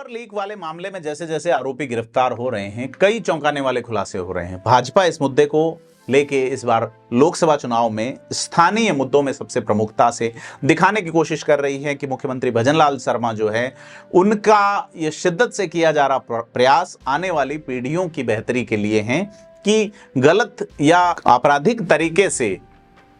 Paper leak वाले मामले में जैसे जैसे आरोपी गिरफ्तार हो रहे हैं, कई चौंकाने वाले खुलासे हो रहे हैं। भाजपा इस मुद्दे को लेके इस बार लोकसभा चुनाव में स्थानीय मुद्दों में सबसे प्रमुखता से दिखाने की कोशिश कर रही है कि मुख्यमंत्री भजनलाल शर्मा जो है, उनका ये शिद्दत से किया जा रहा प्रयास आने वाली पीढ़ियों की बेहतरी के लिए है कि गलत या आपराधिक तरीके से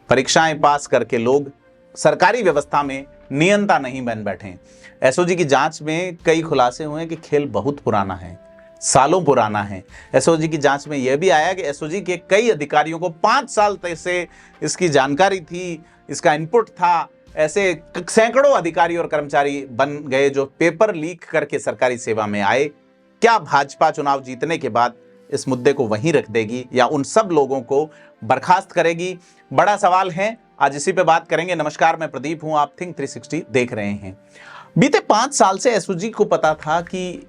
परीक्षाएं पास करके लोग सरकारी व्यवस्था में नियंता नहीं बन बैठे। एसओजी की जांच में कई खुलासे हुए कि खेल बहुत पुराना है, सालों पुराना है। एसओजी की जांच में यह भी आया कि एसओजी के कई अधिकारियों को 5 साल से इसकी जानकारी थी, इसका इनपुट था। ऐसे सैकड़ों अधिकारी और कर्मचारी बन गए जो पेपर लीक करके सरकारी सेवा में आए। क्या भाजपा चुनाव जीतने के बाद इस मुद्दे को वहीं रख देगी या उन सब लोगों को बर्खास्त करेगी? बड़ा सवाल है। आज इसी पे बात करेंगे। नमस्कार, मैं प्रदीप हूं, आप थिंक 360 देख रहे हैं। बीते 5 साल से एसओजी को पता था कि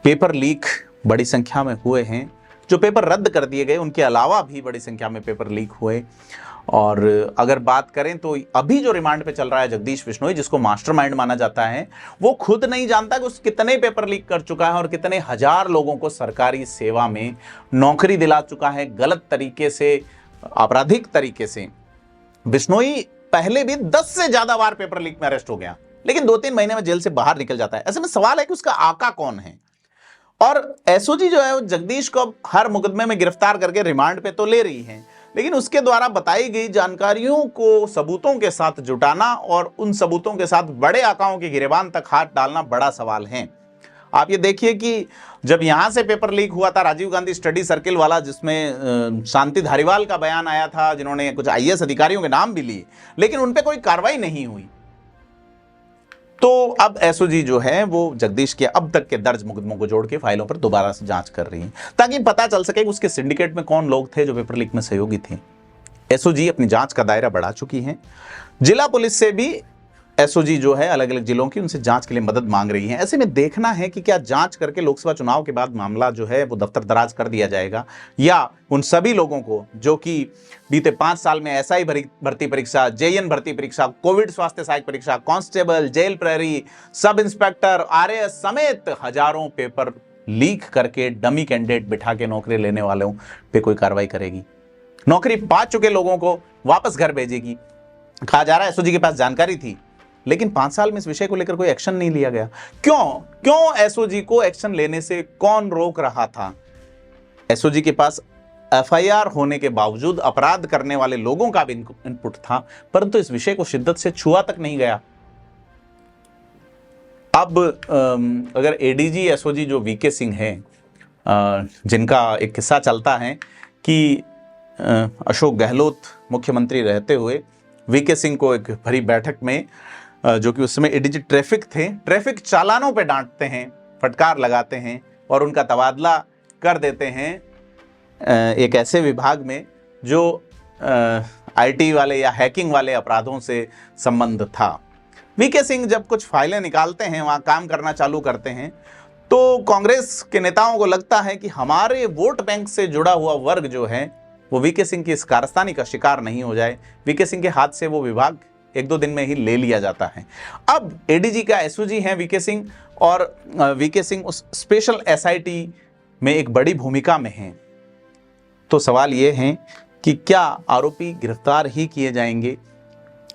पेपर लीक बड़ी संख्या में हुए हैं। जो पेपर रद्द कर दिए गए उनके अलावा भी बड़ी संख्या में पेपर लीक हुए। और अगर बात करें तो अभी जो रिमांड पे चल रहा है जगदीश बिश्नोई, जिसको मास्टरमाइंड माना जाता है, वो खुद नहीं जानता कि उस कितने पेपर लीक कर चुका है और कितने हजार लोगों को सरकारी सेवा में नौकरी दिला चुका है गलत तरीके से, आपराधिक तरीके से। बिश्नोई पहले भी 10 से ज्यादा बार पेपर लीक में अरेस्ट हो गया, लेकिन 2-3 महीने में जेल से बाहर निकल जाता है। ऐसे में सवाल है कि उसका आका कौन है? और एसओजी जो है वो जगदीश को हर मुकदमे में गिरफ्तार करके रिमांड पे तो ले रही है, लेकिन उसके द्वारा बताई गई जानकारियों को सबूतों के साथ जुटाना और उन सबूतों के साथ बड़े आकाओं के गिरेबान तक हाथ डालना बड़ा सवाल है। आप ये देखिए कि जब यहां से पेपर लीक हुआ था राजीव गांधी स्टडी सर्किल वाला, जिसमें शांति धारीवाल का बयान आया था, जिन्होंने कुछ आईएएस अधिकारियों के नाम भी लिए, लेकिन उन पे कोई कार्रवाई नहीं हुई। तो अब एसओजी जो है वो जगदीश के अब तक के दर्ज मुकदमों को जोड़ के फाइलों पर दोबारा से जांच कर रही है, ताकि पता चल सके कि उसके सिंडिकेट में कौन लोग थे जो पेपर लीक में सहयोगी थे। एसओजी अपनी जांच का दायरा बढ़ा चुकी है। जिला पुलिस से भी एसओजी जो है अलग अलग जिलों की उनसे जांच के लिए मदद मांग रही है। ऐसे में देखना है कि क्या जांच करके लोकसभा चुनाव के बाद मामला जो है वो दफ्तर दराज कर दिया जाएगा, या उन सभी लोगों को जो कि बीते 5 साल में एसआई भर्ती परीक्षा, जेईएन भर्ती परीक्षा, कोविड स्वास्थ्य सहायक परीक्षा, कांस्टेबल, जेल प्रहरी, सब इंस्पेक्टर, आरएएस समेत हजारों पेपर लीक करके डमी कैंडिडेट बिठा के नौकरी लेने वालों पे कोई कार्रवाई करेगी? नौकरी पा चुके लोगों को वापस घर भेजेगी? कहा जा रहा है एसओजी के पास जानकारी थी, लेकिन 5 साल में इस विषय को लेकर कोई एक्शन नहीं लिया गया। क्यों एसओजी को एक्शन लेने से कौन रोक रहा था? एसओजी के पास एफआईआर होने के बावजूद अपराध करने वाले लोगों का भी इनपुट था, परंतु इस विषय को शिद्दत से छुआ तक नहीं गया। अब अगर एडीजी एसओजी जो वीके सिंह है, जिनका एक किस्सा चलता है कि अशोक गहलोत मुख्यमंत्री रहते हुए वीके सिंह को एक भरी बैठक में, जो कि उस समय एडीजी ट्रैफिक थे, ट्रैफिक चालानों पे डांटते हैं, फटकार लगाते हैं और उनका तबादला कर देते हैं एक ऐसे विभाग में जो आईटी वाले या हैकिंग वाले अपराधों से संबंध था। वीके सिंह जब कुछ फाइलें निकालते हैं, वहाँ काम करना चालू करते हैं, तो कांग्रेस के नेताओं को लगता है कि हमारे वोट बैंक से जुड़ा हुआ वर्ग जो है वो वीके सिंह की इस कारस्तानी का शिकार नहीं हो जाए। वीके सिंह के हाथ से वो विभाग 1-2 दिन में ही ले लिया जाता है। अब एडीजी का एसओजी है वीके सिंह, और वीके सिंह उस स्पेशल एसआईटी में एक बड़ी भूमिका में हैं। तो सवाल ये है कि क्या आरोपी गिरफ्तार ही किए जाएंगे,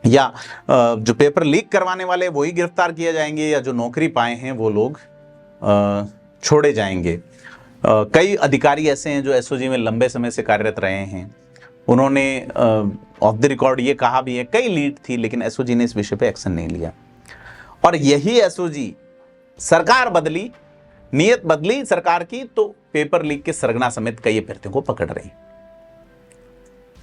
या जो पेपर लीक करवाने वाले वही गिरफ्तार किए जाएंगे, या जो नौकरी पाए हैं वो लोग छोड़े जाएंगे? कई अधिकारी ऐसे हैं जो एसओजी में लंबे समय से कार्यरत रहे हैं। उन्होंने ऑफ द रिकॉर्ड ये कहा भी है, कई लीड थी, लेकिन एसओजी ने इस विषय पे एक्शन नहीं लिया। और यही एसओजी, सरकार बदली, नीयत बदली सरकार की, तो पेपर लीक के सरगना समेत कई अभ्यर्थियों को पकड़ रही।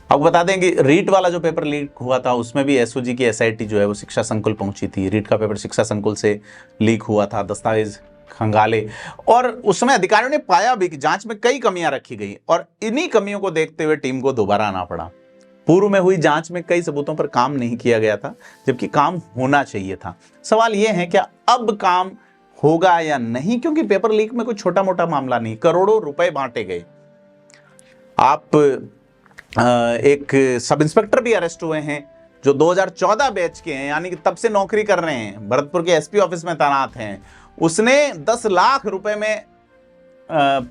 अब बता दें कि रीट वाला जो पेपर लीक हुआ था उसमें भी एसओजी की एसआईटी जो है वो शिक्षा संकुल पहुंची थी। रीट का पेपर शिक्षा संकुल से लीक हुआ था, दस्तावेज खंगाले, और उसमें अधिकारियों ने पाया भी कि जांच में कई कमियां रखी गई, और इन्हीं कमियों को देखते हुए टीम को दोबारा आना पड़ा। पूर्व में हुई जांच में कई सबूतों पर काम नहीं किया गया था, जबकि काम होना चाहिए था। सवाल यह है क्या अब काम होगा या नहीं, क्योंकि पेपर लीक में कोई छोटा मोटा मामला नहीं, करोड़ों रुपए बांटे गए। आप एक सब इंस्पेक्टर भी अरेस्ट हुए हैं जो 2014 बैच के हैं, यानी कि तब से नौकरी कर रहे हैं, भरतपुर के एसपी ऑफिस में तैनात हैं, उसने 10 लाख रुपए में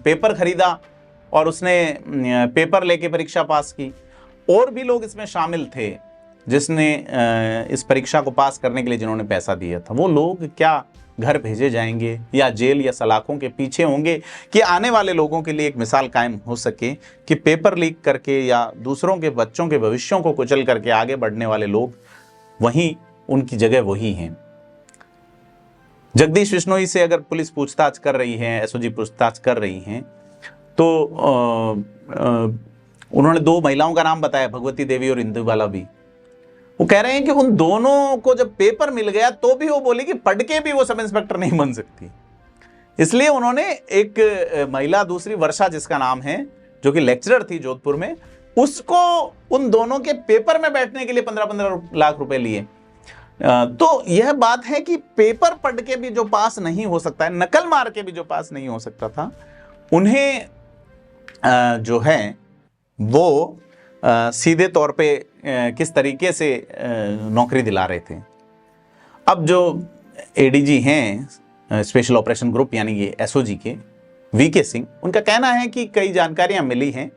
पेपर खरीदा और उसने पेपर लेके परीक्षा पास की। और भी लोग इसमें शामिल थे जिसने इस परीक्षा को पास करने के लिए जिन्होंने पैसा दिया था। वो लोग क्या घर भेजे जाएंगे या जेल या सलाखों के पीछे होंगे कि आने वाले लोगों के लिए एक मिसाल कायम हो सके कि पेपर लीक करके या दूसरों के बच्चों के भविष्यों को कुचल करके आगे बढ़ने वाले लोग वहीं, उनकी जगह वही हैं। जगदीश बिश्नोई से अगर पुलिस पूछताछ कर रही है, एसओजी पूछताछ कर रही हैं, तो उन्होंने 2 महिलाओं का नाम बताया, भगवती देवी और इंदुबाला भी। वो कह रहे हैं कि उन दोनों को जब पेपर मिल गया तो भी वो बोली कि पढ़ के भी वो सब इंस्पेक्टर नहीं बन सकती। इसलिए उन्होंने एक महिला, दूसरी वर्षा जिसका नाम है, जो कि लेक्चरर थी जोधपुर में, उसको उन दोनों के पेपर में बैठने के लिए 15-15 लाख रुपए लिए। तो यह बात है कि पेपर पढ़ के भी जो पास नहीं हो सकता है, नकल मार के भी जो पास नहीं हो सकता था, उन्हें जो है वो सीधे तौर पे किस तरीके से नौकरी दिला रहे थे। अब जो एडीजी हैं स्पेशल ऑपरेशन ग्रुप यानी ये एसओजी के, वीके सिंह, उनका कहना है कि कई जानकारियां मिली हैं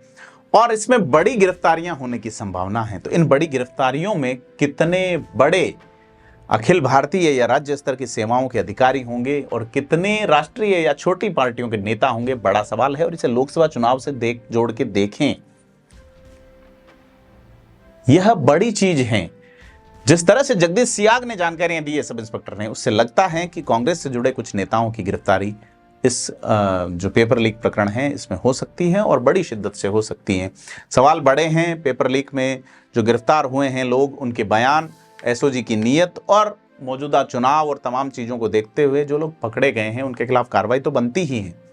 और इसमें बड़ी गिरफ्तारियां होने की संभावना है। तो इन बड़ी गिरफ्तारियों में कितने बड़े अखिल भारतीय या राज्य स्तर की सेवाओं के अधिकारी होंगे और कितने राष्ट्रीय या छोटी पार्टियों के नेता होंगे, बड़ा सवाल है। और इसे लोकसभा चुनाव से जोड़ के देखें, यह बड़ी चीज है। जिस तरह से जगदीश सियाग ने जानकारियां दी है सब इंस्पेक्टर ने, उससे लगता है कि कांग्रेस से जुड़े कुछ नेताओं की गिरफ्तारी इस जो पेपर लीक प्रकरण है इसमें हो सकती है और बड़ी शिद्दत से हो सकती है। सवाल बड़े हैं। पेपर लीक में जो गिरफ्तार हुए हैं लोग, उनके बयान, एसओजी की नीयत और मौजूदा चुनाव और तमाम चीजों को देखते हुए जो लोग पकड़े गए हैं उनके खिलाफ कार्रवाई तो बनती ही है।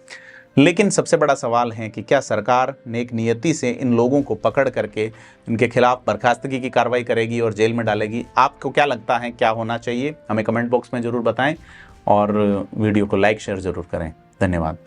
लेकिन सबसे बड़ा सवाल है कि क्या सरकार नेक नियति से इन लोगों को पकड़ करके इनके खिलाफ बर्खास्तगी की कार्रवाई करेगी और जेल में डालेगी। आपको क्या लगता है, क्या होना चाहिए? हमें कमेंट बॉक्स में जरूर बताएं और वीडियो को लाइक शेयर जरूर करें। धन्यवाद।